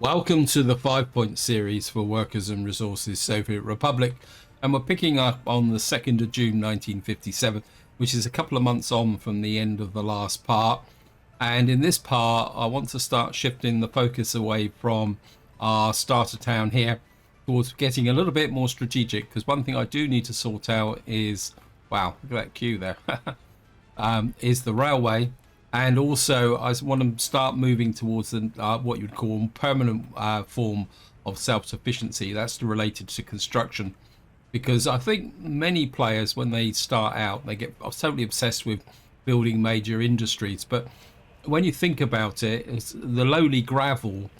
Welcome to the 5-point series for Workers and Resources Soviet Republic, and we're picking up on the 2nd of June 1957, which is a couple of months on from the end of the last part. And in this part, I want to start shifting the focus away from our starter town here towards getting a little bit more strategic, because one thing I do need to sort out is, wow, look at that queue there, is the railway. And also, I want to start moving towards what you'd call permanent form of self-sufficiency. That's related to construction, because I think many players, when they start out, they get totally obsessed with building major industries. But when you think about it, it's the lowly gravel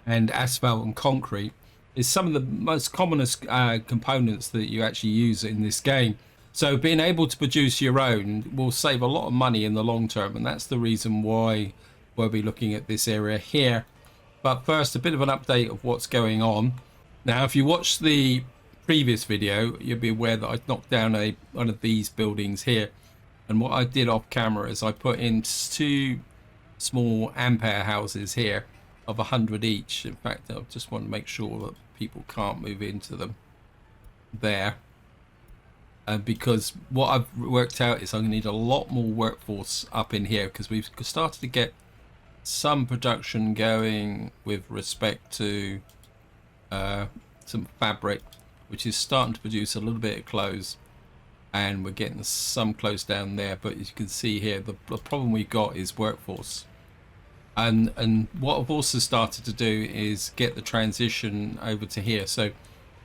and asphalt and concrete is some of the most commonest components that you actually use in this game. So being able to produce your own will save a lot of money in the long term, and that's the reason why we'll be looking at this area here. But first, a bit of an update of what's going on. Now, if you watched the previous video, you'll be aware that I knocked down one of these buildings here. And what I did off camera is I put in 2 small ampere houses here of 100 each. In fact, I just want to make sure that people can't move into them there. Because what I've worked out is I'm going to need a lot more workforce up in here, because we've started to get some production going with respect to some fabric, which is starting to produce a little bit of clothes, and we're getting some clothes down there. But as you can see here, the problem we've got is workforce. And what I've also started to do is get the transition over to here. So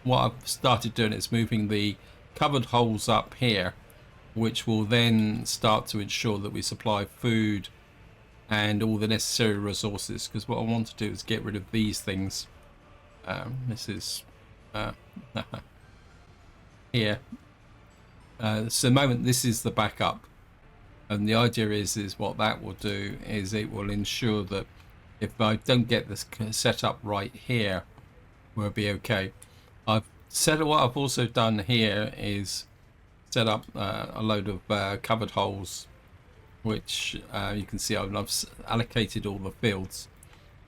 what I've started doing is moving the covered holes up here, which will then start to ensure that we supply food and all the necessary resources. Because what I want to do is get rid of these things. This is here. So the moment this is the backup, and the idea is what that will do is it will ensure that if I don't get this set up right here, we'll be okay. What I've also done here is set up a load of covered holes, which you can see I've allocated all the fields.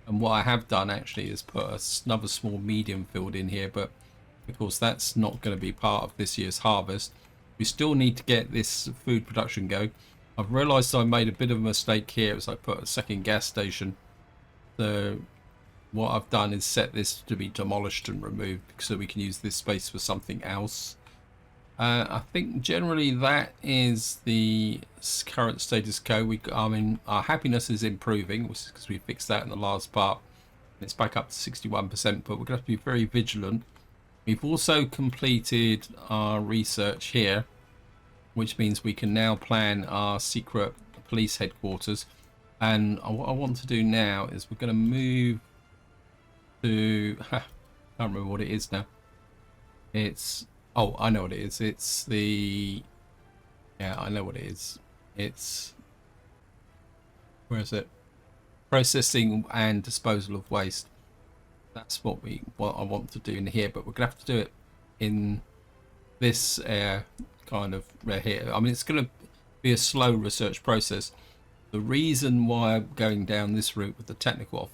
And what I have done actually is put another small medium field in here, but of course that's not going to be part of this year's harvest. We still need to get this food production going. I've realised I made a bit of a mistake here as I put a second gas station. So what I've done is set this to be demolished and removed so we can use this space for something else. I think generally that is the current status quo. I mean, our happiness is improving because we fixed that in the last part. It's back up to 61%, but we're going to have to be very vigilant. We've also completed our research here, which means we can now plan our secret police headquarters. And what I want to do now is we're going to move to I can't remember what it is now. I know what it is. It's the I know what it is. It's where is it? Processing and disposal of waste. That's what I want to do in here, but we're gonna have to do it in this kind of right here. I mean, it's gonna be a slow research process. The reason why I'm going down this route with the technical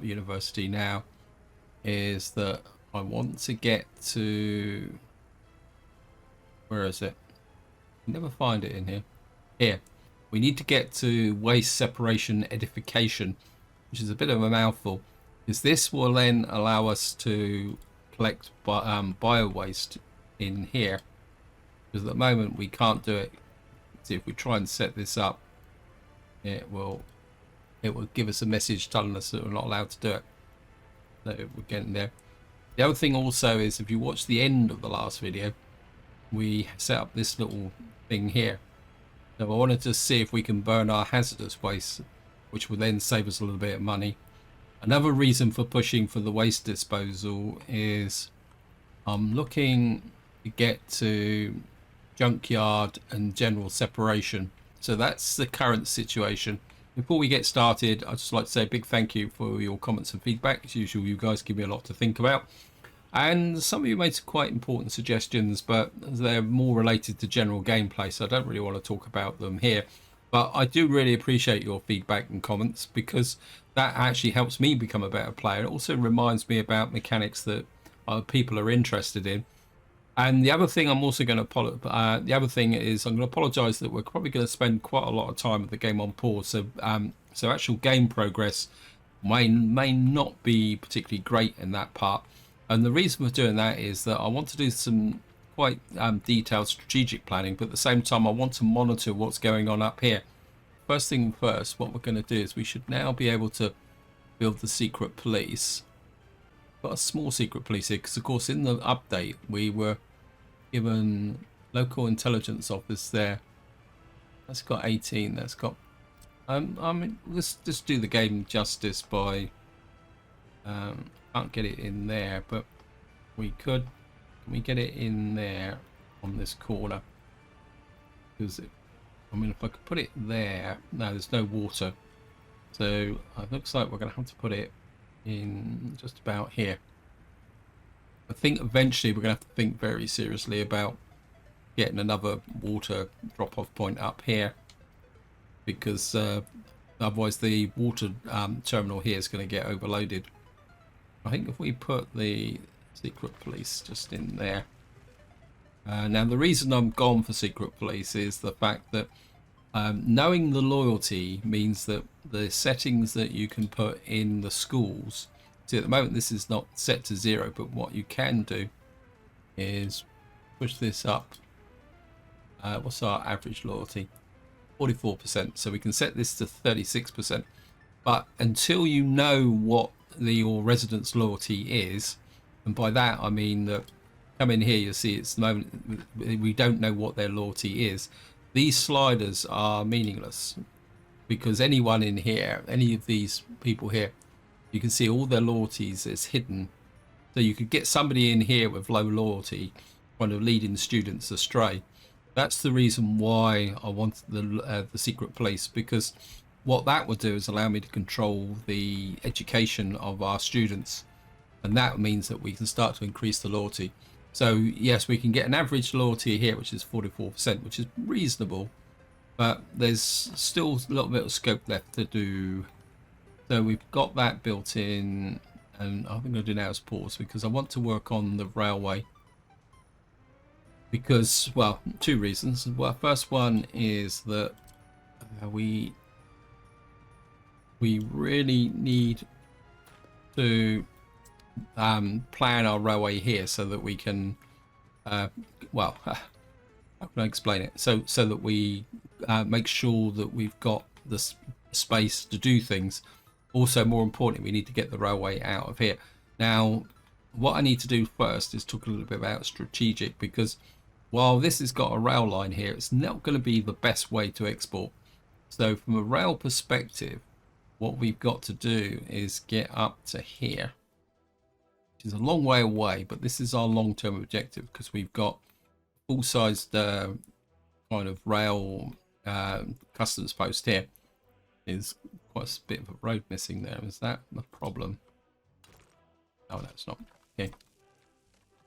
university now is that I want to get to, where is it? Never find it in here. Here, we need to get to waste separation edification, which is a bit of a mouthful, because this will then allow us to collect bio waste in here, because at the moment we can't do it. See, if we try and set this up, it will give us a message telling us that we're not allowed to do it. So we're getting there. The other thing also is, if you watch the end of the last video, we set up this little thing here. So I wanted to see if we can burn our hazardous waste, which will then save us a little bit of money. Another reason for pushing for the waste disposal is I'm looking to get to junkyard and general separation. So that's the current situation. Before we get started, I'd just like to say a big thank you for your comments and feedback. As usual, you guys give me a lot to think about. And some of you made some quite important suggestions, but they're more related to general gameplay, so I don't really want to talk about them here. But I do really appreciate your feedback and comments, because that actually helps me become a better player. It also reminds me about mechanics that people are interested in. And the other thing I'm also going to the other thing is I'm going to apologise that we're probably going to spend quite a lot of time with the game on pause. So actual game progress may not be particularly great in that part. And the reason for doing that is that I want to do some quite detailed strategic planning, but at the same time I want to monitor what's going on up here. First thing first, what we're going to do is we should now be able to build the secret police. Got a small secret police here because, of course, in the update we were given local intelligence office there. That's got 18. That's got. I mean, let's just do the game justice by. Can't get it in there, but we could. Can we get it in there on this corner? Because I mean, if I could put it there, no, there's no water, so it looks like we're going to have to put it in just about here. I think eventually we're going to have to think very seriously about getting another water drop-off point up here, because otherwise the water terminal here is going to get overloaded. I think if we put the secret police just in there. Now the reason I'm gone for secret police is the fact that knowing the loyalty means that the settings that you can put in the schools, see at the moment this is not set to 0, but what you can do is push this up. What's our average loyalty? 44%. So we can set this to 36%. But until you know what your residents' loyalty is, and by that I mean that come in here, you'll see it's the moment we don't know what their loyalty is. These sliders are meaningless because anyone in here, any of these people here, you can see all their loyalties is hidden. So you could get somebody in here with low loyalty, kind of leading students astray. That's the reason why I want the secret police, because what that would do is allow me to control the education of our students, and that means that we can start to increase the loyalty. So yes, we can get an average loyalty here, which is 44%, which is reasonable, but there's still a little bit of scope left to do. So we've got that built in, and I think I'm going to do now is pause because I want to work on the railway. Because, well, two reasons. Well, first one is that we really need to plan our railway here so that we can well, how can I explain it, so that we make sure that we've got the space to do things. Also, more importantly, we need to get the railway out of here. Now what I need to do first is talk a little bit about strategic, because while this has got a rail line here, it's not going to be the best way to export. So from a rail perspective, what we've got to do is get up to here, which is a long way away, but this is our long-term objective because we've got full-sized kind of rail customs post here. Is quite a bit of a road missing there. Is that the problem? Oh, that's not. Okay.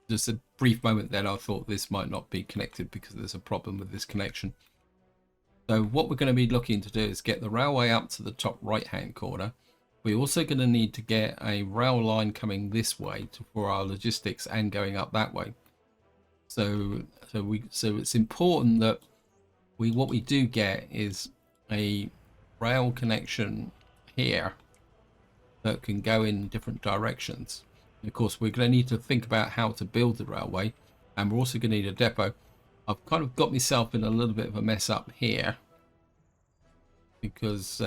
Just a brief moment then I thought this might not be connected because there's a problem with this connection. So what we're going to be looking to do is get the railway up to the top right hand corner. We're also going to need to get a rail line coming this way for our logistics and going up that way. So it's important that what we do get is a rail connection here that can go in different directions. And of course, we're going to need to think about how to build the railway, and we're also going to need a depot. I've kind of got myself in a little bit of a mess up here because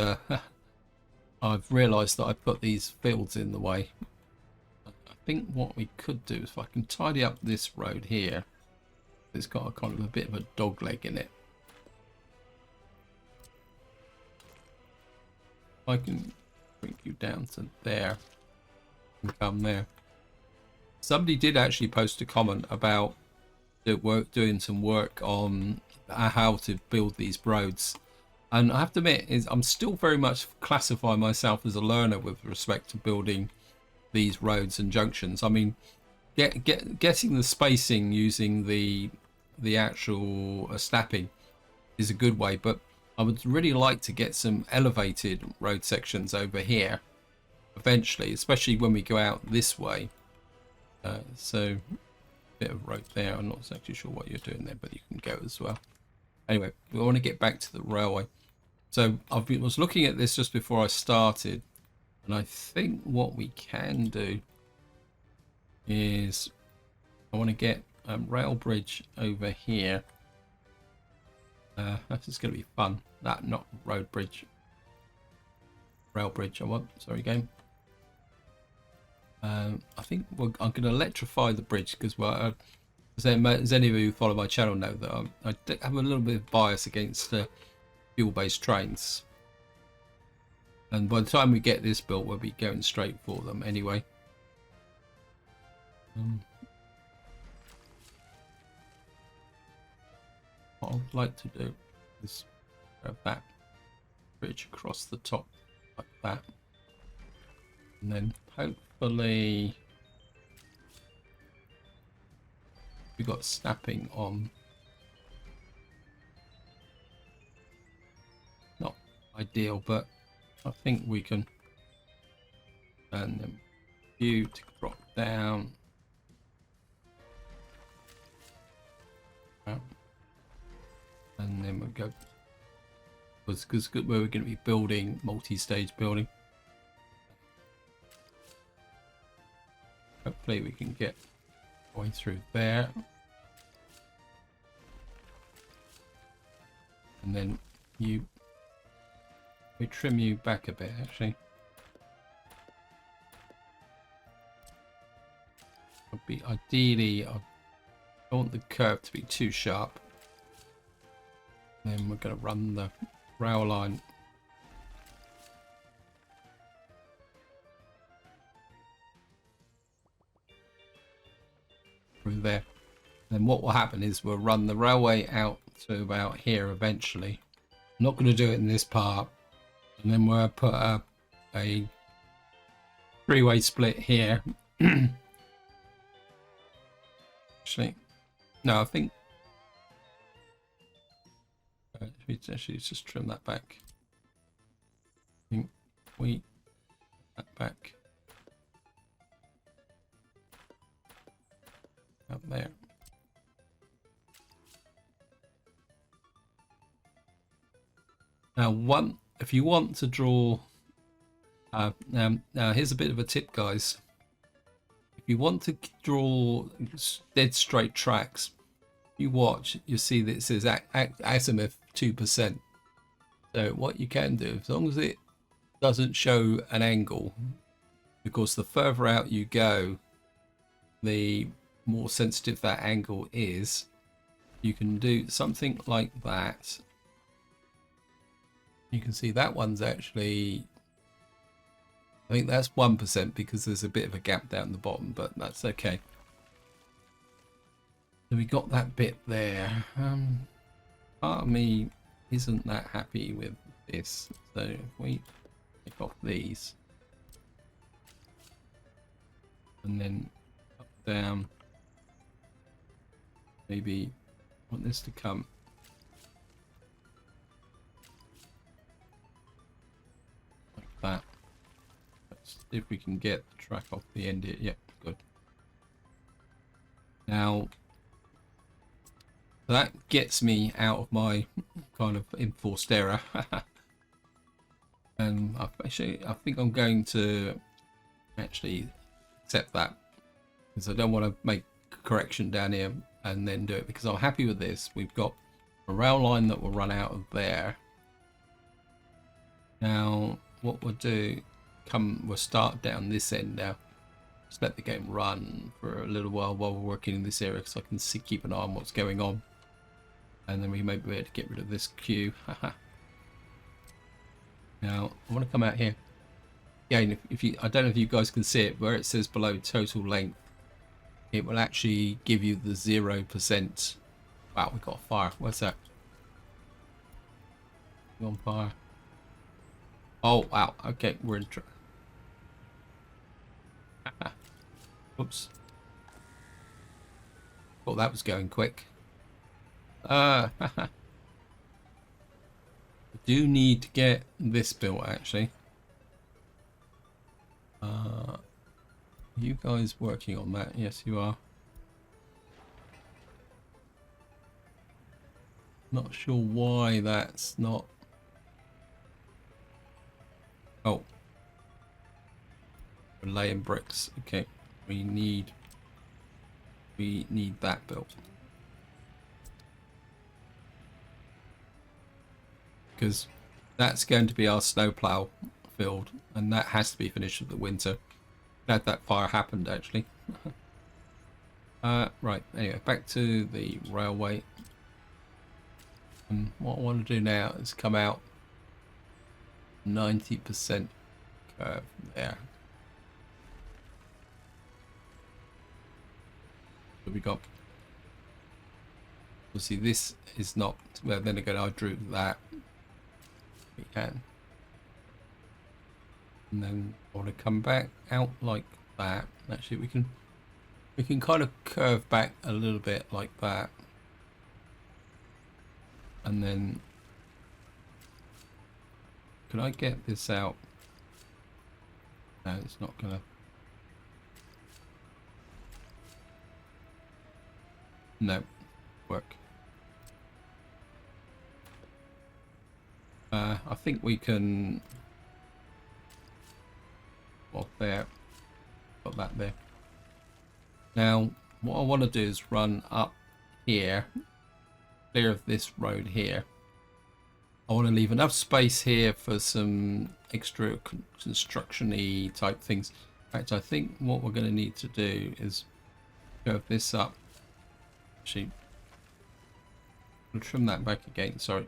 I've realized that I've put these fields in the way. I think what we could do is if I can tidy up this road here, it's got a kind of a bit of a dog leg in it. I can bring you down to there and come there. Somebody did actually post a comment about doing some work on how to build these roads, and I have to admit I'm still very much classifying myself as a learner with respect to building these roads and junctions. I mean, getting the spacing using the actual snapping is a good way, but I would really like to get some elevated road sections over here eventually, especially when we go out this way. So bit of road there. I'm not exactly sure what you're doing there, but you can go as well. Anyway, we want to get back to the railway. So was looking at this just before I started, and I think what we can do is I want to get a rail bridge over here. This is going to be fun. Not road bridge. Rail bridge. I want. Sorry, game. I think I'm going to electrify the bridge because, well, as any of you who follow my channel know that I have a little bit of bias against fuel-based trains. And by the time we get this built, we'll be going straight for them anyway. What I'd like to do is have that bridge across the top like that. And then hopefully we got snapping on. Not ideal, but I think we can. And then you to drop down. And then we'll go because where we're going to be building multi-stage building. Hopefully we can get going through there, and then we trim you back a bit actually. Would be ideally, I don't want the curve to be too sharp. Then we're going to run the rail line through there. Then what will happen is we'll run the railway out to about here eventually. I'm not going to do it in this part. And then we'll put a three-way split here. Actually, no, I think actually just trim that back. I think we that back up there. Now, if you want to draw, now here's a bit of a tip, guys. If you want to draw dead straight tracks, you watch, you see that it says azimuth 2%. So what you can do, as long as it doesn't show an angle, because the further out you go, the more sensitive that angle is, you can do something like that. You can see that one's actually, I think that's 1% because there's a bit of a gap down the bottom, but that's okay. So we got that bit there. Part of me isn't that happy with this, so if we take off these and then up, down, maybe want this to come like that. Let's see if we can get the track off the end here. Yep, good. Now that gets me out of my kind of enforced error. And I think I'm going to actually accept that, because I don't want to make a correction down here and then do it, because I'm happy with this. We've got a rail line that will run out of there. Now what we'll do, we'll start down this end now. Just let the game run for a little while we're working in this area, because I can keep an eye on what's going on. And then we may be able to get rid of this queue. Now I want to come out here again. If you, I don't know if you guys can see it, where it says below total length, it will actually give you the 0%. Wow, we got a fire. What's that? We're on fire. Oh wow. Okay, we're in. Oops. Thought that was going quick. I do need to get this built actually. Are you guys working on that? Yes, you are. Not sure why that's not. Oh, we're laying bricks. Okay, we need that built because that's going to be our snowplow field, and that has to be finished for the winter. Glad that fire happened actually. Right. Anyway, back to the railway. And what I want to do now is come out 90% curve there. So we got. Obviously, this is not. Well, then again, I drew that. We can. And then I want to come back out like that. Actually, we can kind of curve back a little bit like that. And then can I get this out? No, it's not gonna. No, work. I think we can. Well, there. Got that there. Now, what I want to do is run up here, clear of this road here. I want to leave enough space here for some extra construction-y type things. In fact, I think what we're going to need to do is curve this up. Actually, I'll trim that back again. Sorry.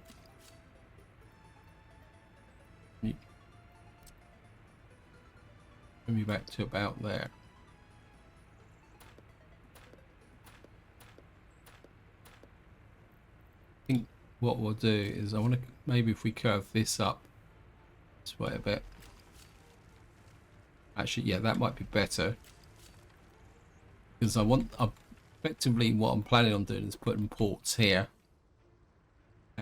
Bring me back to about there. I think what we'll do is I want to maybe if we curve this up this way a bit. Actually, yeah, that might be better because I want effectively what I'm planning on doing is putting ports here,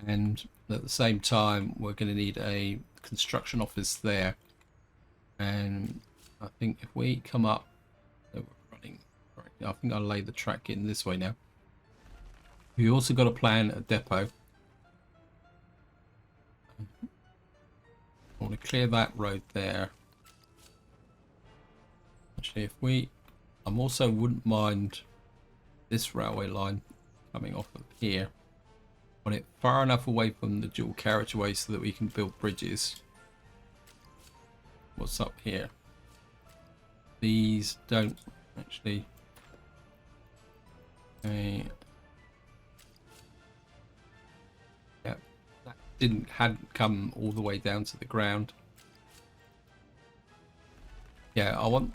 and at the same time we're going to need a construction office there. And I think if we come up, we're running. Right, I think I'll lay the track in this way now. We also got to plan a depot. I want to clear that road there. Actually, if we, I'm also wouldn't mind this railway line coming off of here. Want it far enough away from the dual carriageway so that we can build bridges. What's up here? These don't actually. Okay. Yeah, that hadn't come all the way down to the ground. Yeah, I want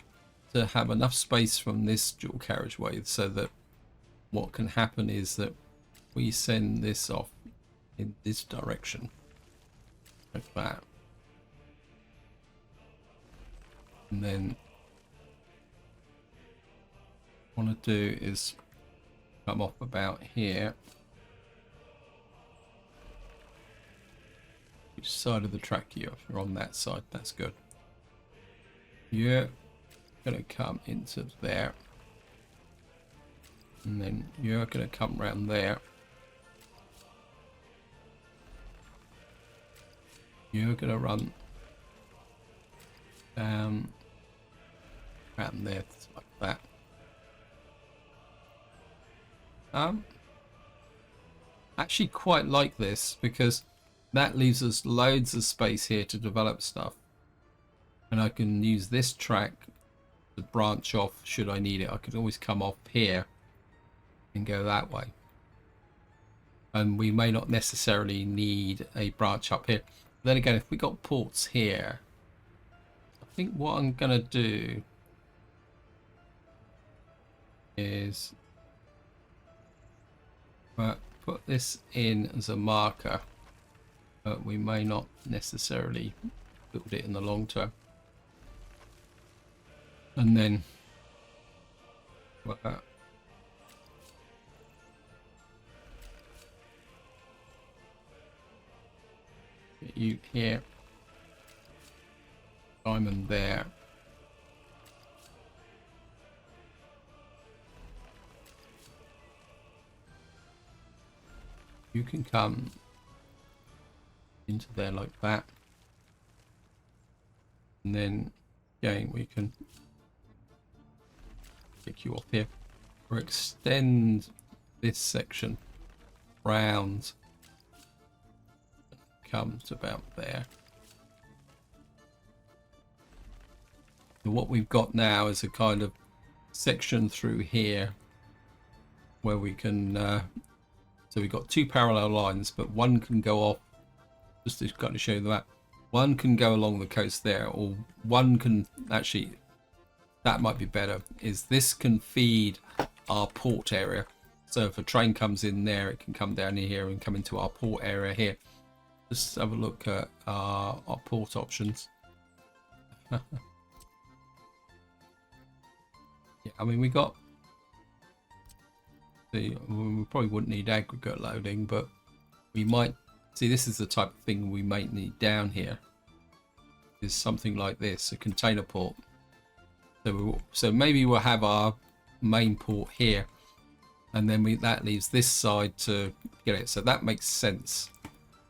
to have enough space from this dual carriageway so that what can happen is that we send this off in this direction like that, and then what I want to do is come off about here. Which side of the track you're on? That side. That's good. You're gonna come into there, and then you're gonna come around there. You're gonna run down around there like that. Actually quite like this because that leaves us loads of space here to develop stuff, and I can use this track to branch off should I need it. I could always come off here and go that way, and we may not necessarily need a branch up here. Then again, if we got ports here, I think what I'm gonna do is put this in as a marker, but we may not necessarily build it in the long term. And then get you here, diamond there, You can come into there like that, and then again we can kick you off here or extend this section round, come to about there. And what we've got now is a kind of section through here where we can so we've got two parallel lines, but one can go off, just to kind of show you that one can go along the coast there, or one can actually, that might be better, is this can feed our port area. So if a train comes in there, it can come down here and come into our port area here. Just have a look at our port options. Yeah, I mean, we got the, we probably wouldn't need aggregate loading, but we might see, this is the type of thing we might need down here, is something like this, a container port. So maybe we'll have our main port here, and then that leaves this side to get it. So that makes sense.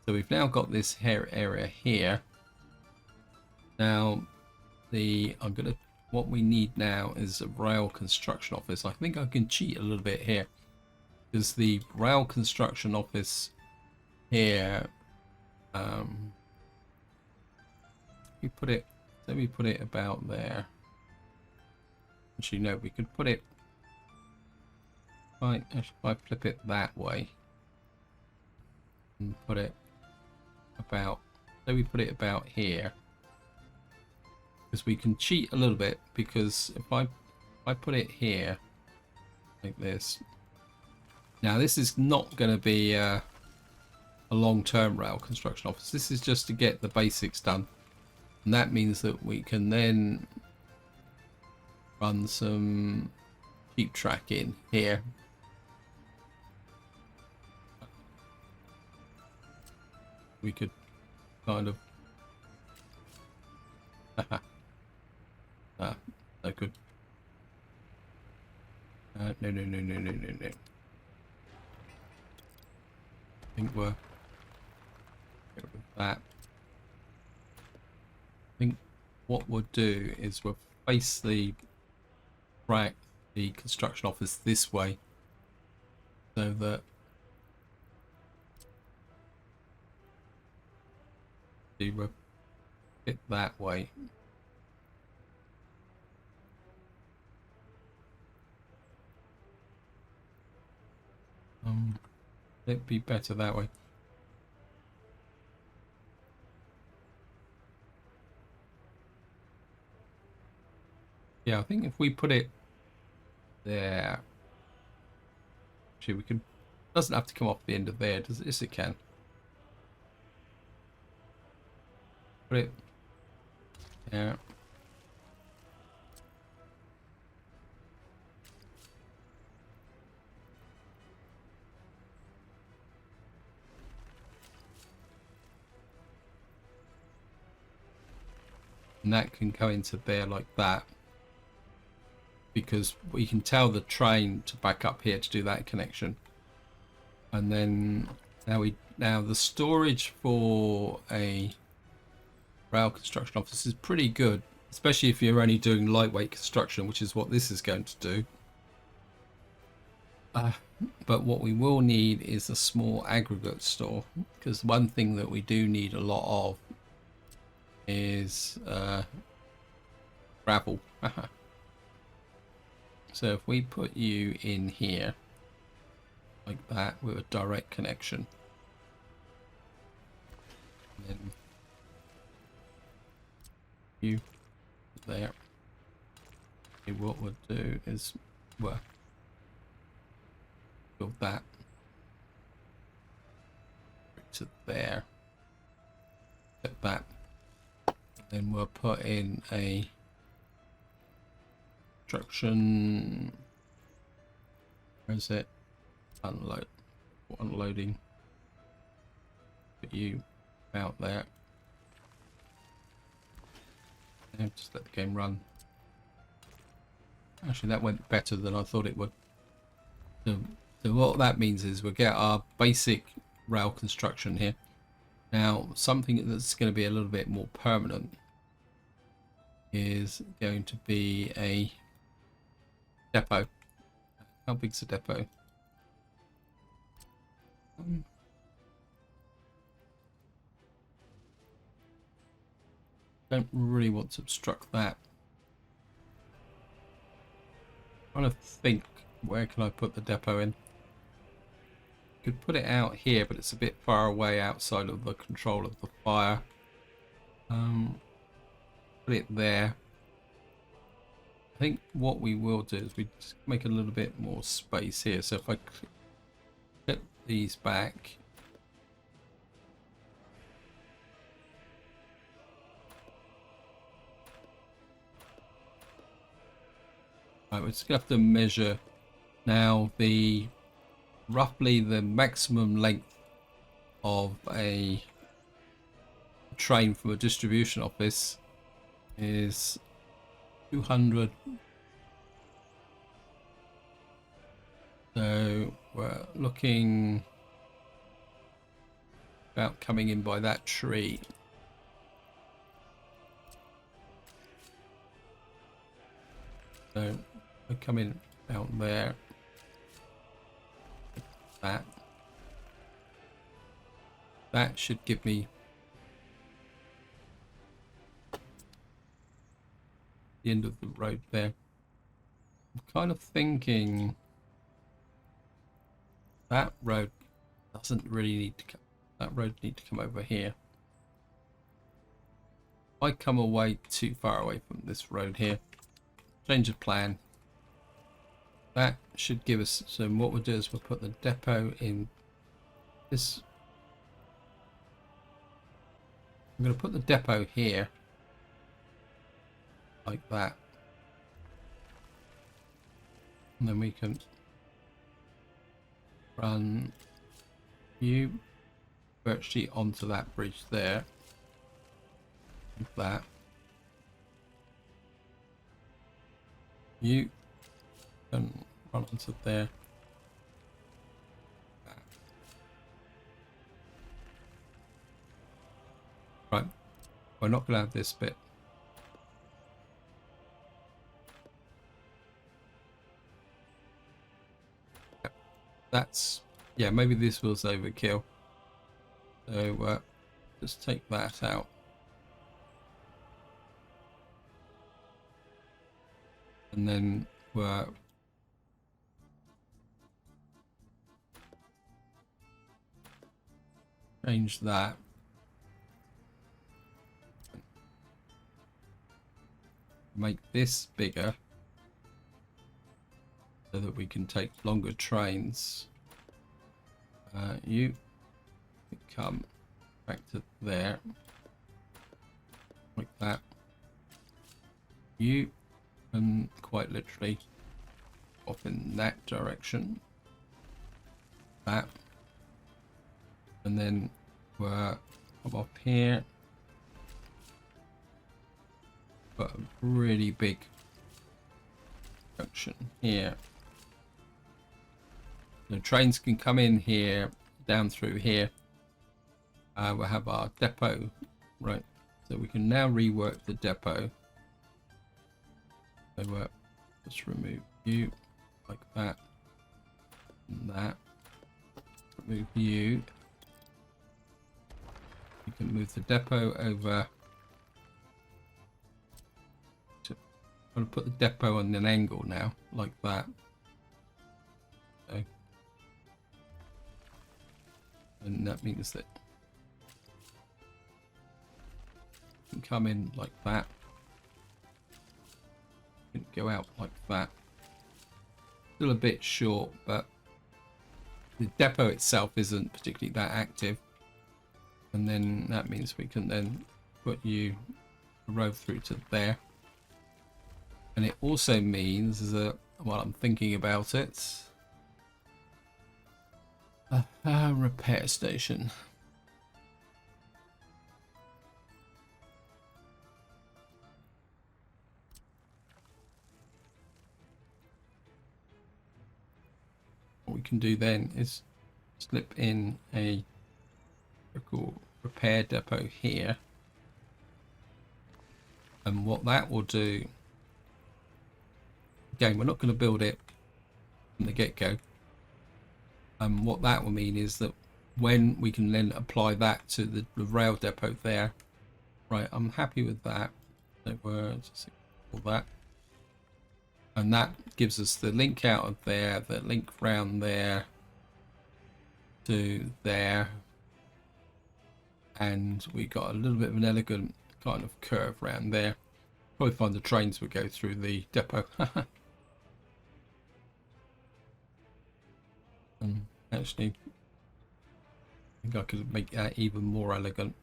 So we've now got this area here. Now what we need now is a rail construction office. I think I can cheat a little bit here, because the rail construction office here, we put it, let me put it about there. Actually, no, we could put it, if I flip it that way and put it about, so we put it about here, because we can cheat a little bit, because if I put it here like this, now this is not going to be a long-term rail construction office. This is just to get the basics done, and that means that we can then run some cheap track in here. We could kind of no good. No. I think we're get rid of that. I think what we'll do is we'll face the construction office this way, so that we'll fit that way. It'd be better that way. Yeah, I think if we put it there, actually we can, doesn't have to come off the end of there, does it? Yes, it can. Put it there. And that can go into there like that, because we can tell the train to back up here to do that connection. And then now the storage for a rail construction office is pretty good, especially if you're only doing lightweight construction, which is what this is going to do. But what we will need is a small aggregate store, because one thing that we do need a lot of is gravel. So if we put you in here like that with a direct connection, and then you there, okay, what we'll do is build that to there, set that. Then we'll put in a construction, where is it? Unloading. Put you out there. And just let the game run. Actually, that went better than I thought it would. So what that means is we'll get our basic rail construction here. Now, something that's going to be a little bit more permanent is going to be a depot. How big's the depot? Don't really want to obstruct that. I'm trying to think, where can I put the depot in? Could put it out here, but it's a bit far away outside of the control of the fire. Put it there. I think what we will do is we just make a little bit more space here. So if I clip these back, right, we're just gonna have to measure now the roughly the maximum length of a train from a distribution office is 200. So we're looking about coming in by that tree. So I come in out there. That should give me the end of the road there. I'm kind of thinking that road doesn't really need to come. That road need to come over here. If I come away too far away from this road here, change of plan. That should give us, so what we'll do is we'll put the depot in this. I'm going to put the depot here, like that. And then we can run you virtually onto that bridge there. Like that. You can run onto there. Right, we're not going to have this bit. That's, yeah, maybe this was overkill. So just take that out. And then change that. Make this bigger so that we can take longer trains. You come back to there, like that. You can quite literally off in that direction. That. And then we're up here. Got a really big junction here. The trains can come in here, down through here. We'll have our depot, right? So we can now rework the depot. So let's remove you like that, and that. Remove you. You can move the depot over. I'm going to put the depot on an angle now, like that. Okay. And that means that you can come in like that. You can go out like that. Still a bit short, but the depot itself isn't particularly that active. And then that means we can then put you a road through to there. And it also means that, while I'm thinking about it, a repair station. What we can do then is slip in a electrical repair depot here. And what that will do, again, we're not going to build it from the get-go. And what that will mean is that when we can then apply that to the rail depot there, right, I'm happy with that. So we're just all that. And that gives us the link out of there, the link round there to there. And we got a little bit of an elegant kind of curve around there. Probably find the trains would go through the depot. And actually, I think I could make that even more elegant.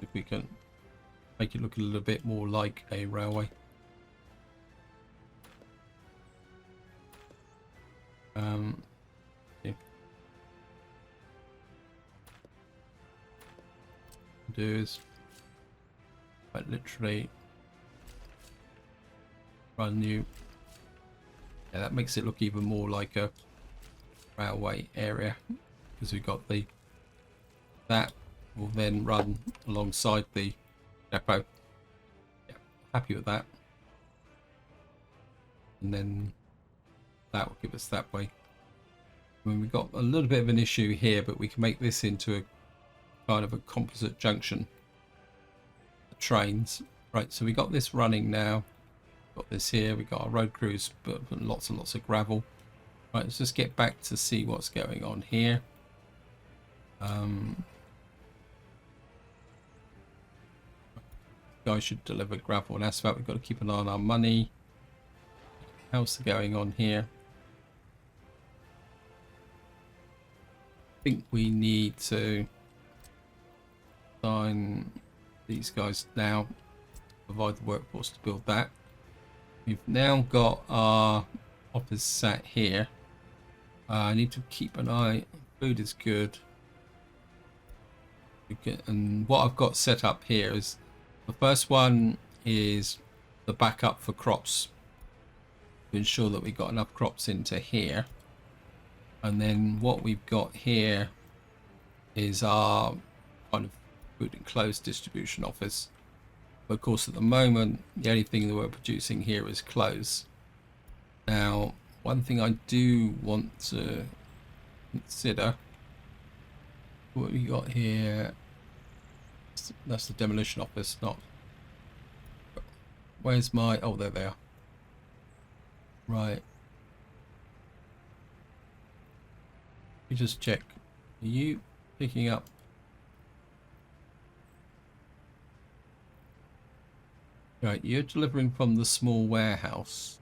If we can make it look a little bit more like a railway. Yeah. Do is quite literally run you. Yeah, that makes it look even more like a railway area because we've got the that will then run alongside the depot. Yeah, happy with that. And then that will give us that way. I mean, we've got a little bit of an issue here, but we can make this into a kind of a composite junction. The trains, right? So we got this running now. Got this here. We got our road crews, but lots and lots of gravel. Right, let's just get back to see what's going on here. Guys should deliver gravel and asphalt. We've got to keep an eye on our money. How's going on here? I think we need to sign these guys now, provide the workforce to build that. We've now got our office sat here. I need to keep an eye. Food is good. And what I've got set up here is the first one is the backup for crops to ensure that we've got enough crops into here. And then what we've got here is our kind of food and clothes distribution office. But of course, at the moment, the only thing that we're producing here is clothes. Now, one thing I do want to consider, what we got here, that's the demolition office, not, where's my, oh, there they are. Right. Let me just check. Are you picking up? Right, you're delivering from the small warehouse.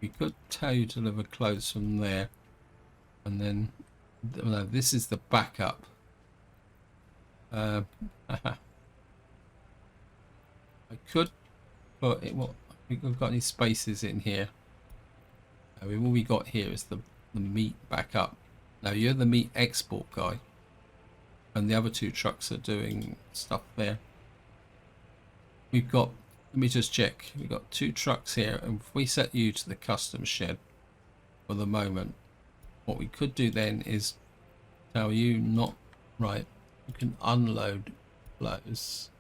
We could tell you to deliver clothes from there, and then no, this is the backup. I could put it. What I think we've got any spaces in here. I mean, all we got here is the meat backup. Now you're the meat export guy, and the other two trucks are doing stuff there. We've got, let me just check. We've got two trucks here, and if we set you to the custom shed for the moment, what we could do then is tell you not, right, you can unload clothes.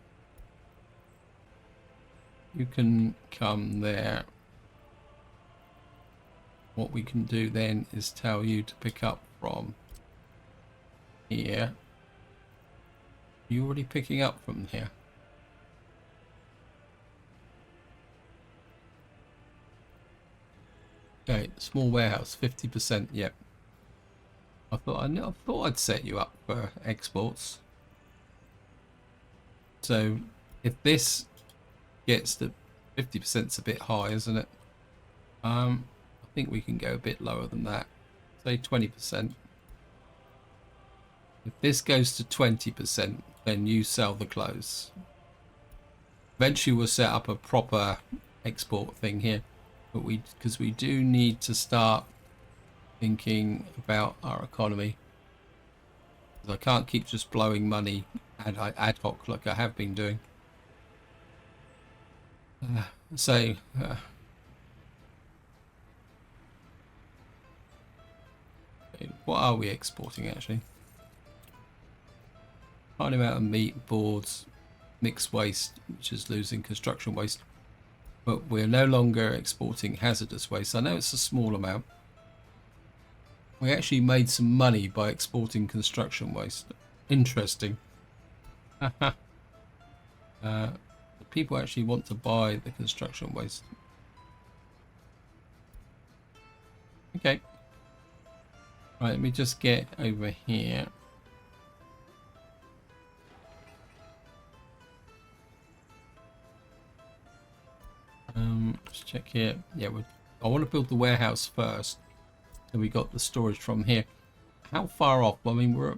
You can come there. What we can do then is tell you to pick up from here. Are you already picking up from here? Okay, small warehouse, 50%. Yep. I thought I'd set you up for exports. So if this gets to 50%'s a bit high, isn't it? I think we can go a bit lower than that. Say 20%. If this goes to 20%, then you sell the clothes. Eventually we'll set up a proper export thing here, but because we do need to start thinking about our economy. I can't keep just blowing money ad hoc like I have been doing. What are we exporting actually? Tiny amount of meat, boards, mixed waste, which is losing construction waste. But we're no longer exporting hazardous waste. I know it's a small amount. We actually made some money by exporting construction waste. Interesting. People actually want to buy the construction waste. Okay. Right, let me just get over here. Let's check here. Yeah, I want to build the warehouse first. So we got the storage from here. How far off? I mean, we're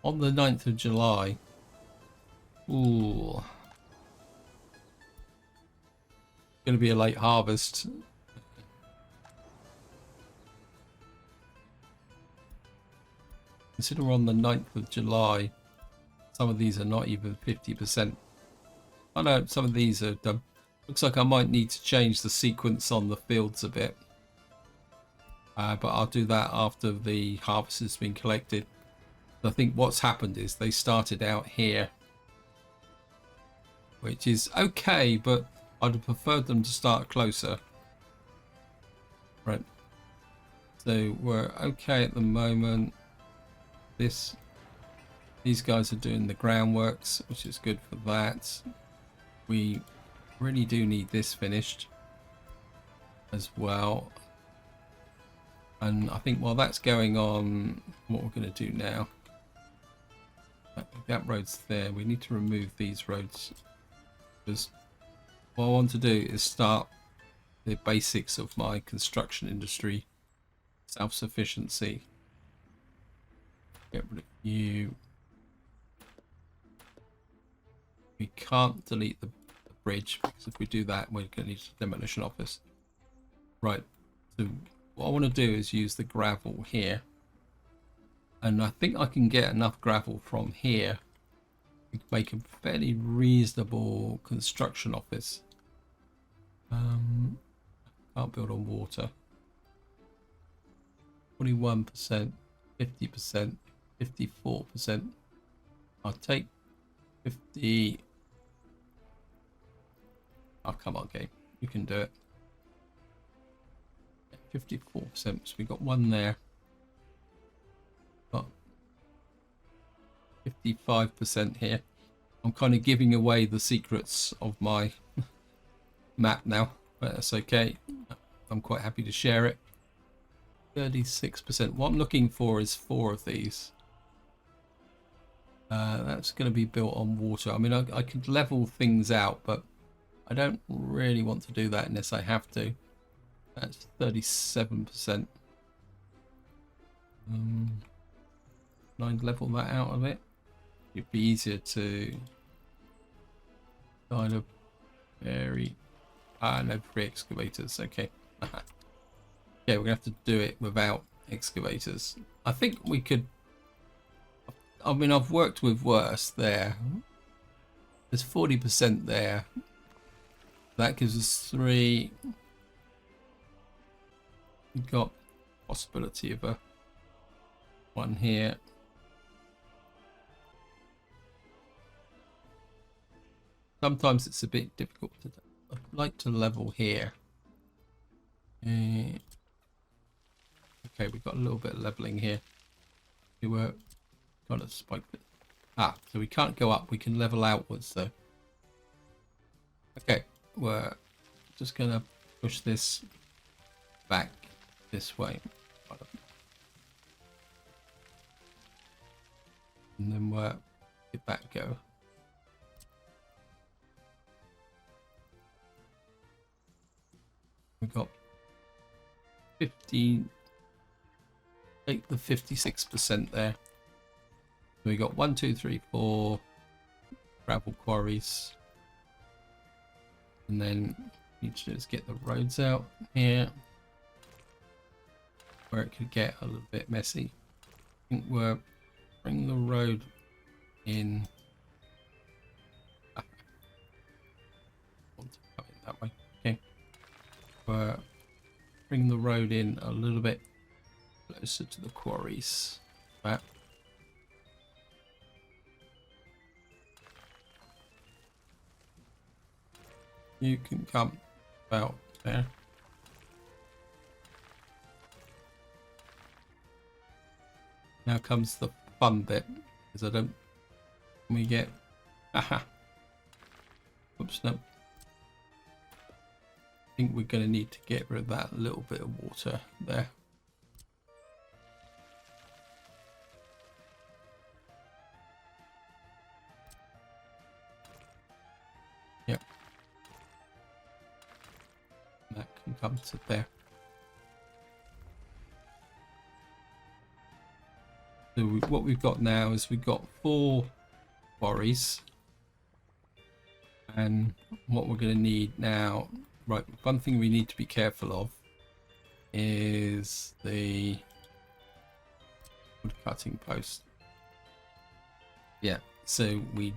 on the 9th of July. Ooh. Going to be a late harvest. Consider we're on the 9th of July. Some of these are not even 50%. I know some of these are done. Looks like I might need to change the sequence on the fields a bit. But I'll do that after the harvest has been collected. I think what's happened is they started out here, which is okay, but I'd have preferred them to start closer. Right. So we're okay at the moment. These guys are doing the groundworks, which is good for that. We really do need this finished as well. And I think while that's going on, what we're going to do now, that road's there. We need to remove these roads because what I want to do is start the basics of my construction industry, self-sufficiency. Get rid of you. We can't delete the bridge because if we do that, we're going to need a demolition office. Right. So what I want to do is use the gravel here. And I think I can get enough gravel from here to make a fairly reasonable construction office. Can't build on water. 41%, 50%, 54%. I'll take 50. Oh, come on, game. You can do it. 54%. So we got one there. Got 55% here. I'm kind of giving away the secrets of my map now, but that's okay. I'm quite happy to share it. 36%. What I'm looking for is 4 of these. That's going to be built on water. I mean, I could level things out, but I don't really want to do that unless I have to. That's 37%. Can I level that out of it? It'd be easier to kind of very... no, free excavators. Okay. Okay, we're going to have to do it without excavators. I think we could... I mean, I've worked with worse there. There's 40% there. That gives us 3. We've got possibility of a one here. Sometimes it's a bit difficult to do. I'd like to level here. Okay, we've got a little bit of leveling here. We were kind of spiked it. So we can't go up. We can level outwards though. Okay, we're just gonna push this back this way. And then we'll get that go. We've got 50, take the 56% there. So we got 1, 2, 3, 4 gravel quarries. And then need to just get the roads out here where it could get a little bit messy. I think we're bring the road in. Want to go in that way. Okay. Bring the road in a little bit closer to the quarries. Right. You can come about there. Now comes the fun bit, because I don't. We get. Aha. Oops, no. I think we're going to need to get rid of that little bit of water there. Yep. That can come to there. So what we've got now is we've got 4 quarries. And what we're going to need now, right, one thing we need to be careful of is the wood cutting post. Yeah, so we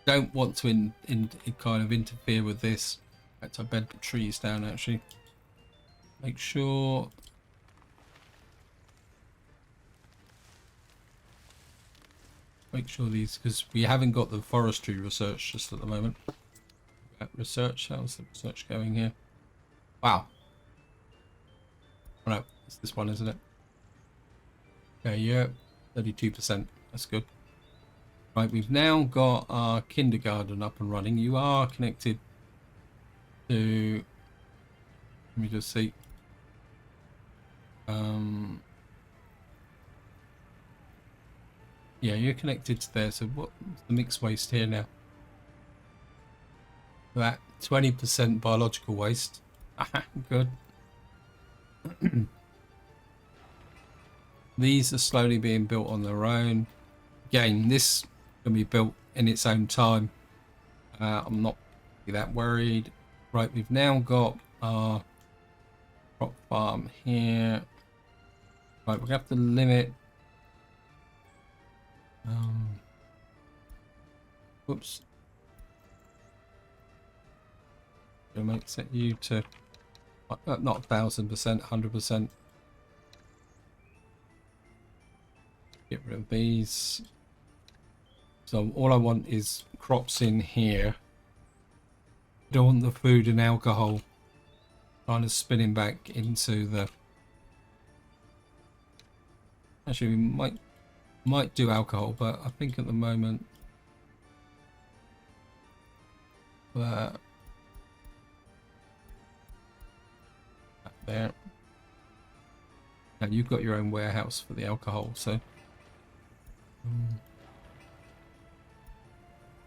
don't want to kind of interfere with this. In fact, I bent the trees down actually. Make sure these, because we haven't got the forestry research just at the moment. Research, how's the research going here? Wow. Oh no, it's this one, isn't it? Okay, yeah, 32%. That's good. Right, we've now got our kindergarten up and running. You are connected to, let me just see. Yeah, you're connected to there. So what's the mixed waste here now? That 20% biological waste. Good. These are slowly being built on their own. Again, this can be built in its own time. I'm not that worried. Right, we've now got our crop farm here. Right, we have to limit. Whoops. Gonna make set you to not 1000%, 100%. Get rid of these. So all I want is crops in here. Don't want the food and alcohol kind of spinning back into the. Actually, we might do alcohol, but I think at the moment that there. Now you've got your own warehouse for the alcohol, so. I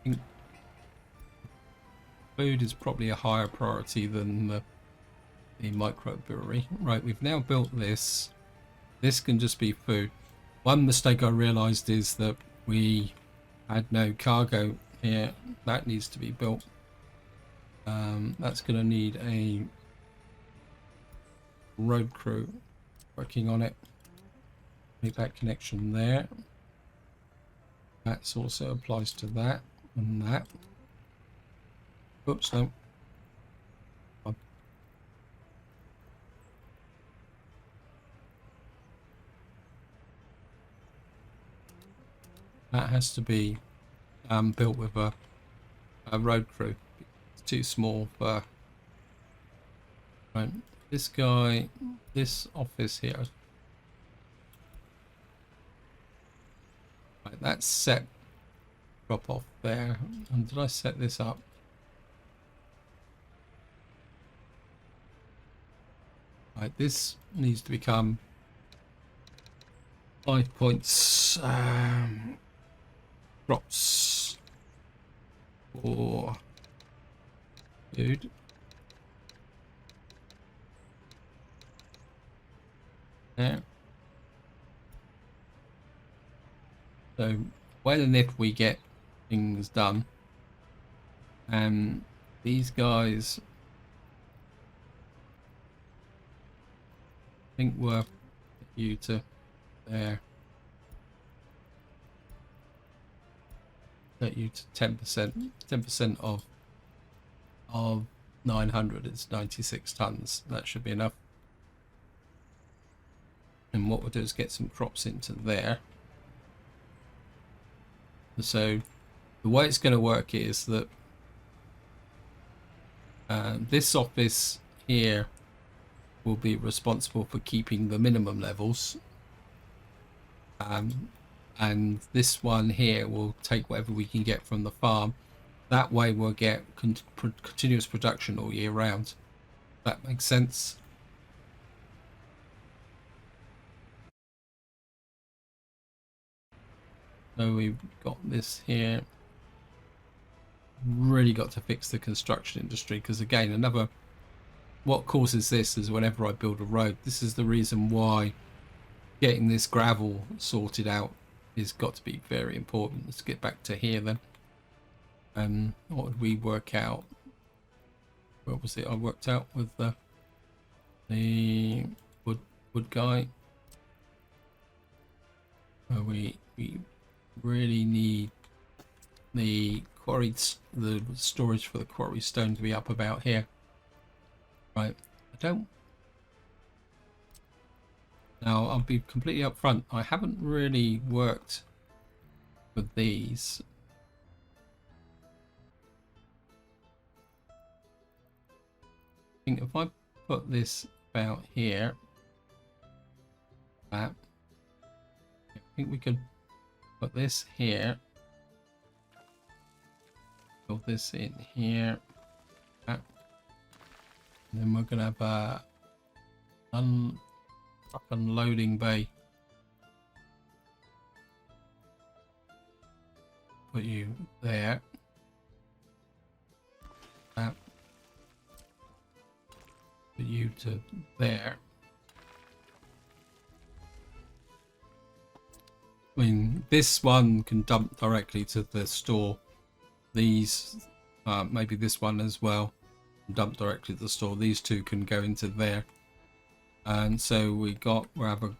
think food is probably a higher priority than the microbrewery. Right, we've now built this. This can just be food. One mistake I realized is that we had no cargo here. That needs to be built. That's going to need a road crew working on it. Make that connection there. That also applies to that and that. Oops, no. That has to be built with a road crew. It's too small for. Right, this guy, this office here. Right, that's set. Drop off there. And did I set this up? Right, this needs to become 5 points. Crops for food. There. So when and if we get things done, these guys I think worth you to there. Set you to 10%. 10% of 900 is 96 tons. That should be enough. And what we'll do is get some crops into there. So the way it's going to work is that this office here will be responsible for keeping the minimum levels. And this one here will take whatever we can get from the farm. That way we'll get continuous production all year round. That makes sense. So we've got this here. Really got to fix the construction industry, because again, what causes this is whenever I build a road, this is the reason why getting this gravel sorted out is got to be very important. Let's get back to here then. What would we work out? What was it I worked out with the wood guy? We really need the storage for the quarry stone to be up about here. Right, now I'll be completely upfront. I haven't really worked with these. I think if I put this about here, I think we could put this here. Build this in here. And then we're gonna have a truck unloading bay. Put you there. That. Put you to there. I mean, this one can dump directly to the store. These, maybe this one as well, dump directly to the store. These two can go into there. And so we have an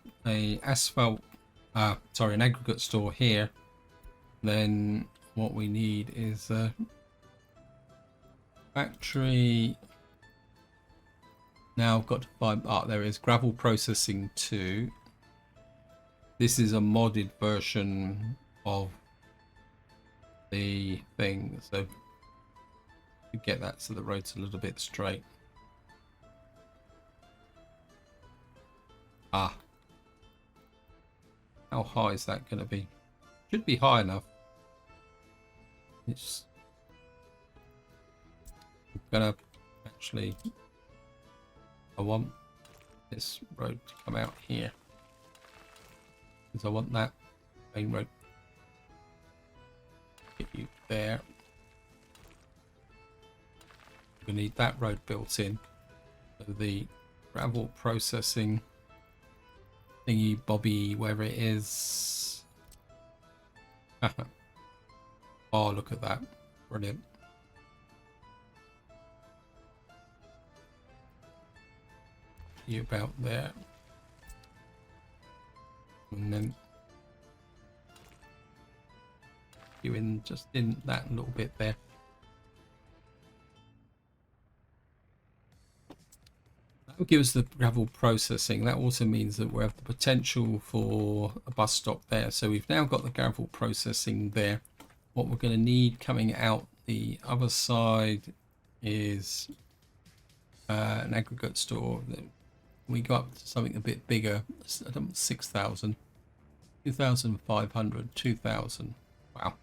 aggregate store here. Then what we need is a factory. Now I've got to find, there is gravel processing 2. This is a modded version of the thing, so to get that so the road's a little bit straight. How high is that going to be? Should be high enough. It's gonna actually, I want this road to come out here because I want that main road. Get you there. We need that road built in. So the gravel processing thingy bobby, wherever it is. Oh, look at that. Brilliant. You about there. And then you in just in that little bit there. That will give us the gravel processing. That also means that we have the potential for a bus stop there. So we've now got the gravel processing there. What we're going to need coming out the other side is an aggregate store. We go up to something a bit bigger. 6,000, 2,500, 2,000. Wow.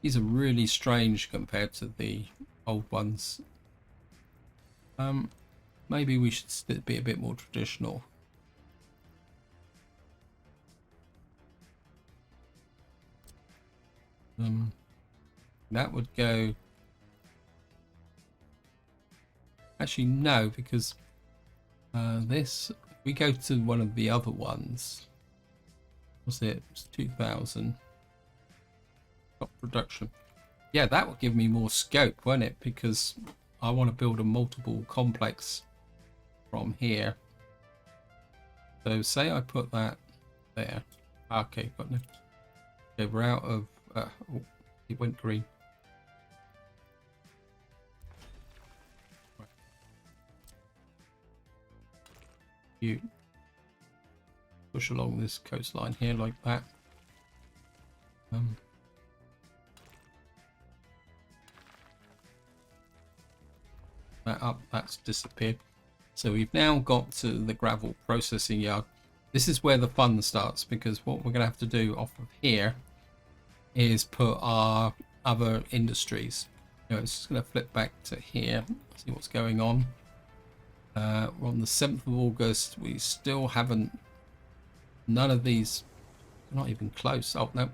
These are really strange compared to the old ones. Maybe we should be a bit more traditional. That would go. Actually, no, because this. If we go to one of the other ones. Was it? It's 2,000. Top production. Yeah, that would give me more scope, won't it? Because I want to build a multiple complex from here. So say I put that there. Okay, got no. Okay, we're out of. Oh, it went green. You push along this coastline here like that. That up, that's disappeared. So we've now got to the gravel processing yard. This is where the fun starts, because what we're going to have to do off of here is put our other industries. You know, it's just going to flip back to here, see what's going on. We're on the 7th of August. We still haven't, none of these, not even close. Oh, no.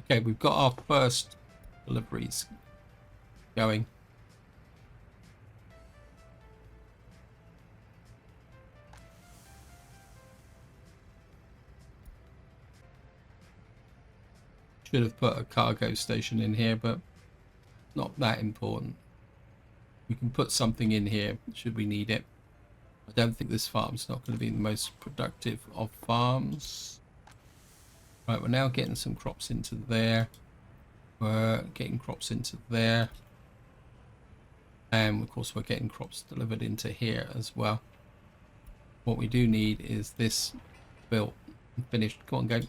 Okay, we've got our first deliveries going. Should have put a cargo station in here, but not that important. We can put something in here should we need it. I don't think this farm's not going to be the most productive of farms. Right, we're now getting some crops into there. We're getting crops into there. And of course we're getting crops delivered into here as well. What we do need is this built and finished. Come on, go,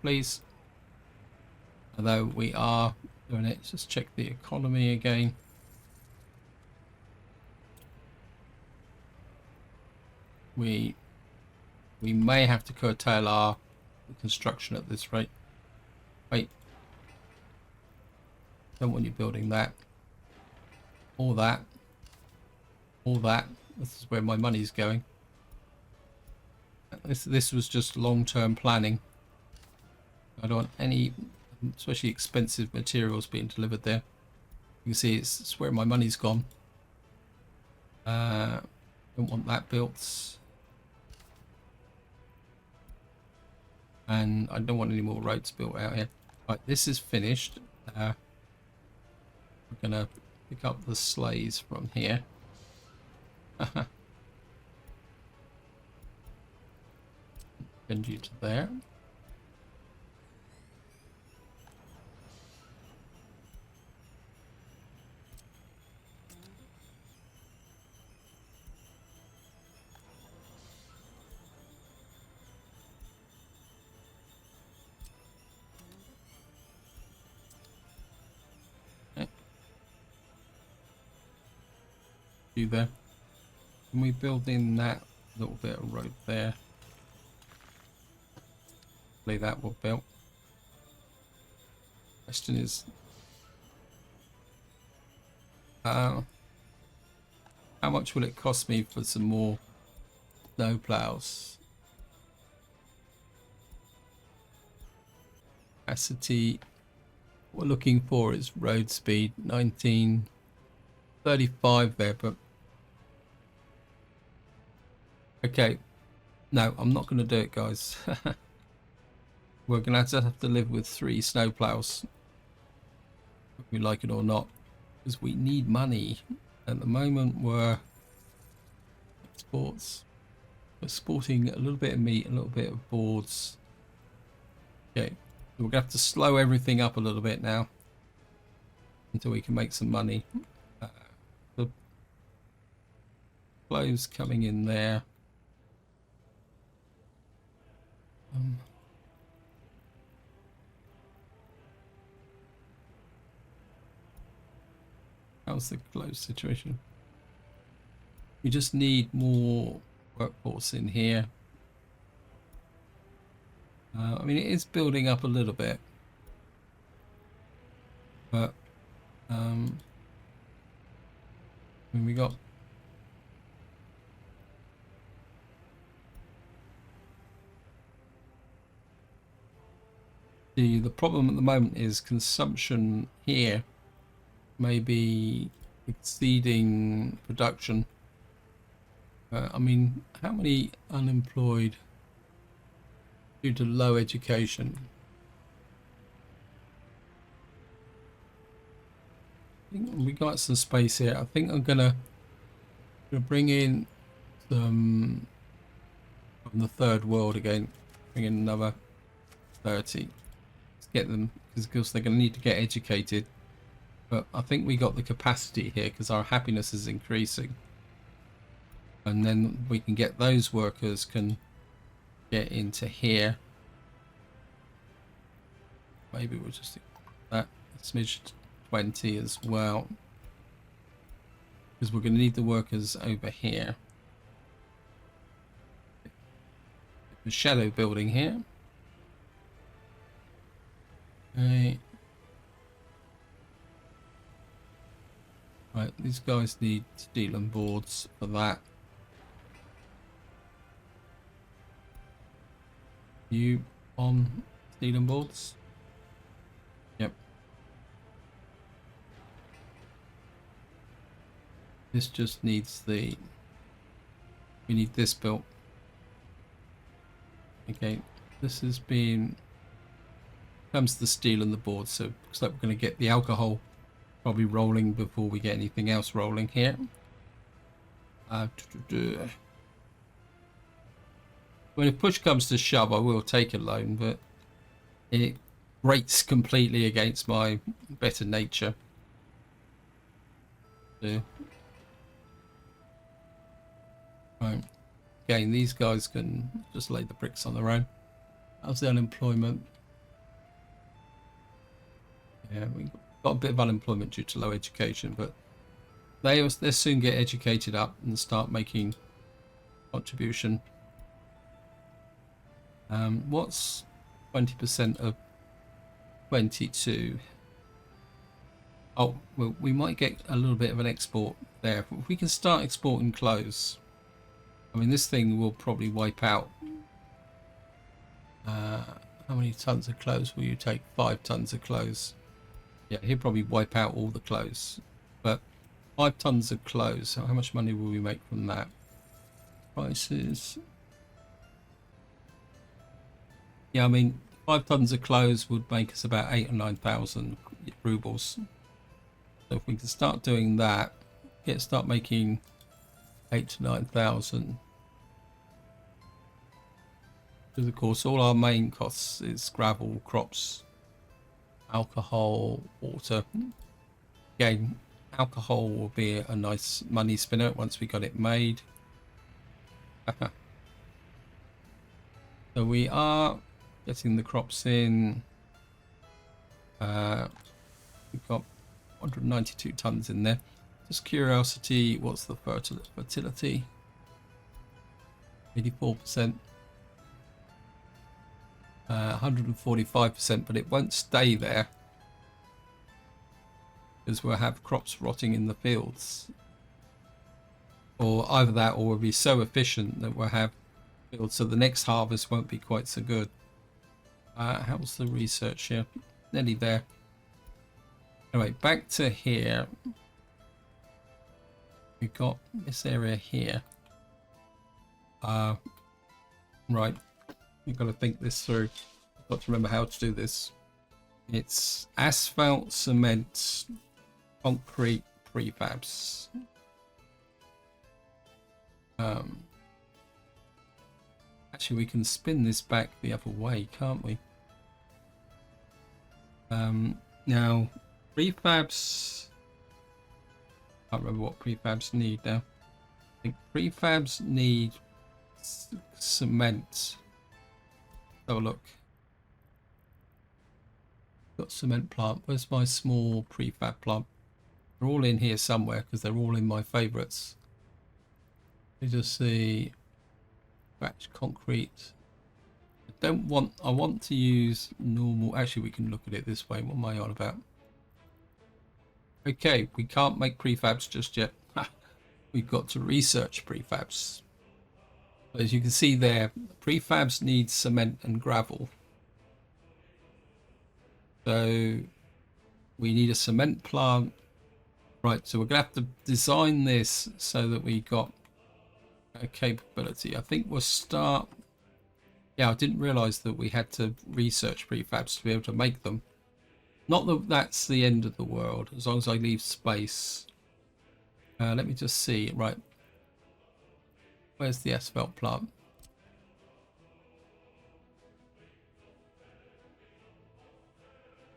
please. Although we are doing it, just check the economy again. We may have to curtail our construction at this rate. Wait, don't want you building that, or that, or that. This is where my money's going. This was just long-term planning. I don't want any, especially expensive materials being delivered there. You can see it's where my money's gone. Don't want that built. And I don't want any more roads built out here. Right, this is finished. We're gonna pick up the sleighs from here. Send you to there. There. Can we build in that little bit of road there? Hopefully that will build. Question is, how much will it cost me for some more snow plows? Capacity. What we're looking for is road speed 1935 there, but okay, no, I'm not going to do it, guys. We're going to have to live with 3 snow plows, if we like it or not, because we need money. At the moment, we're exports. We're exporting a little bit of meat, a little bit of boards. Okay, so we're going to have to slow everything up a little bit now until we can make some money. The clothes coming in there. How's the close situation? We just need more workforce in here. I mean, it is building up a little bit, but I mean, we got the problem at the moment is consumption here may be exceeding production. I mean, how many unemployed due to low education? I think we got some space here. I think I'm gonna bring in some from the third world again. Bring in another 30. Let's get them, because of course they're going to need to get educated. But I think we got the capacity here because our happiness is increasing, and then we can get those workers can get into here. Maybe we'll just do that smidge 20 as well, because we're going to need the workers over here. The shadow building here. Okay. Right, these guys need steel and boards for that. You on steel and boards? Yep. This just needs we need this built. Okay, this has been, comes the steel and the board, so looks like we're going to get the alcohol probably rolling before we get anything else rolling here. When if push comes to shove, I will take a loan, but it grates completely against my better nature. So, right. Again, these guys can just lay the bricks on their own. How's the unemployment? Yeah, we got a bit of unemployment due to low education, but they'll soon get educated up and start making contribution. What's 20% of 22? Oh, well, we might get a little bit of an export there. If we can start exporting clothes, I mean, this thing will probably wipe out. How many tons of clothes will you take? 5 tons of clothes. Yeah, he'll probably wipe out all the clothes. But 5 tons of clothes, so how much money will we make from that? Prices. Yeah, I mean, 5 tons of clothes would make us about 8 or 9,000 rubles. So if we can start doing that, start making 8 to 9,000. Because of course, all our main costs is gravel, crops, alcohol, water. Again, alcohol will be a nice money spinner once we got it made. So we are getting the crops in. We've got 192 tons in there. Just curiosity, what's the fertility? 84%. 145%, but it won't stay there because we'll have crops rotting in the fields, or either that or we'll be so efficient that we'll have fields so the next harvest won't be quite so good. How's the research here? Nearly there. Anyway, back to here. We've got this area here. Right. You've got to think this through. I've got to remember how to do this. It's asphalt, cement, concrete, prefabs. Actually, we can spin this back the other way, can't we? Now, prefabs. I can't remember what prefabs need now. I think prefabs need cement. Have a look. Got cement plant. Where's my small prefab plant? They're all in here somewhere because they're all in my favorites. Let me just see. Batch concrete. I want to use normal. Actually, we can look at it this way. What am I on about? Okay, we can't make prefabs just yet. We've got to research prefabs. As you can see there, prefabs need cement and gravel. So we need a cement plant. Right, so we're going to have to design this so that we got a capability. I think we'll start... Yeah, I didn't realize that we had to research prefabs to be able to make them. Not that that's the end of the world, as long as I leave space. Let me just see. Right. Where's the asphalt plant?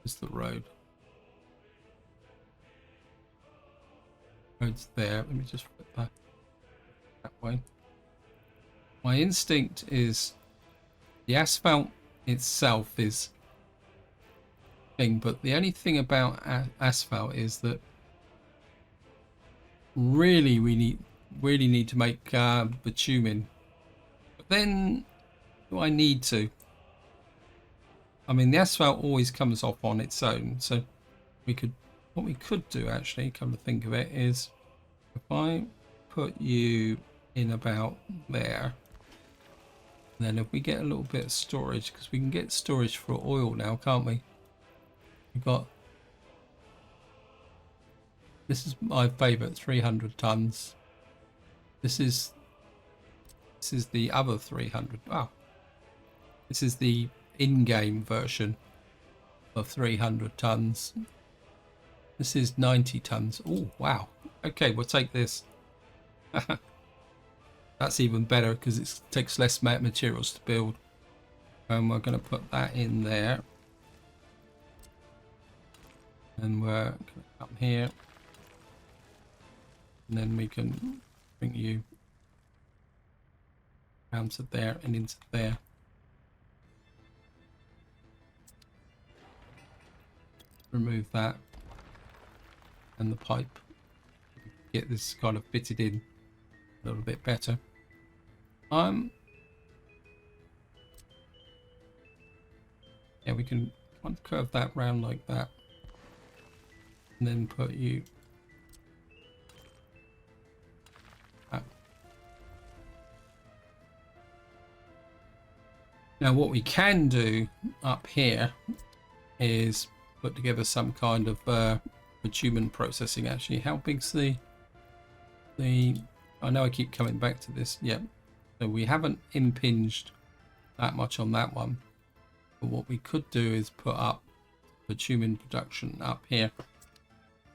Where's the road? Road's there. Let me just flip that way. My instinct is The asphalt itself is thing, but the only thing about asphalt is that really we really need to make bitumen. But then, do I need to? I mean, the asphalt always comes off on its own, so what we could do actually, come to think of it, is if I put you in about there, then if we get a little bit of storage, because we can get storage for oil now, can't we? We've got, this is my favorite, 300 tons. This is the other 300. Wow, this is the in-game version of 300 tons. This is 90 tons. Oh wow, okay, we'll take this. That's even better because it takes less materials to build. And we're going to put that in there. And we're going to come here. And then we can bring you down to there and into there. Remove that. And the pipe. Get this kind of fitted in a little bit better. Yeah, we can curve that round like that, and then put you up. Now what we can do up here is put together some kind of bitumen processing. Actually, how big's the I know I keep coming back to this. Yep. So we haven't impinged that much on that one. But what we could do is put up bitumen production up here.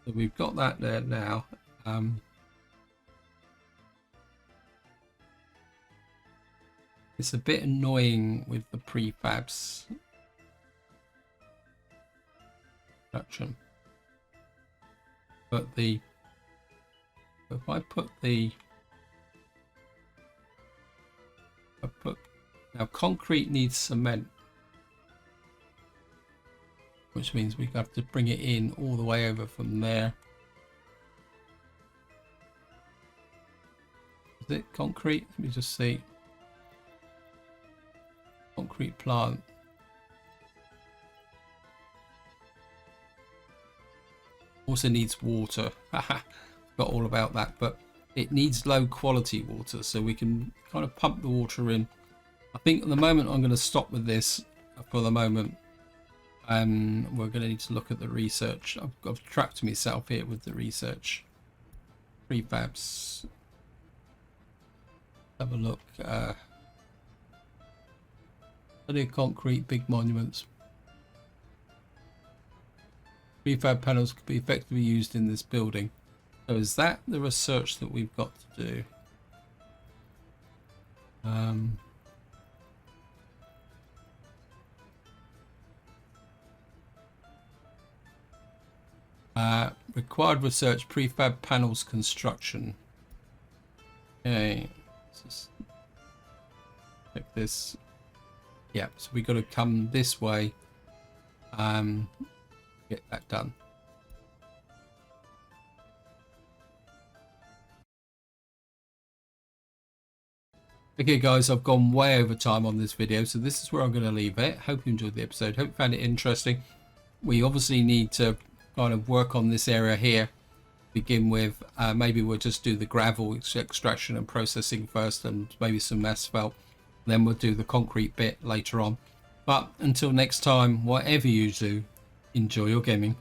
So we've got that there now. It's a bit annoying with the prefabs production. But if I put now concrete needs cement, which means we have to bring it in all the way over from there. Is it concrete? Let me just see. Concrete plant. Also needs water. Got all about that, but it needs low quality water, so we can kind of pump the water in. I think at the moment I'm going to stop with this for the moment. We're going to need to look at the research. I've trapped myself here with the research. Prefabs. Have a look. Study concrete, big monuments. Prefab panels could be effectively used in this building. So is that the research that we've got to do? Required research, prefab panels construction. Okay, let's just check this. Yeah, so we got to come this way. Get that done. Okay guys, I've gone way over time on this video, so this is where I'm going to leave it. Hope you enjoyed the episode. Hope you found it interesting. We obviously need to kind of work on this area here. Begin with, maybe we'll just do the gravel extraction and processing first, and maybe some asphalt. Then we'll do the concrete bit later on. But until next time, whatever you do, enjoy your gaming.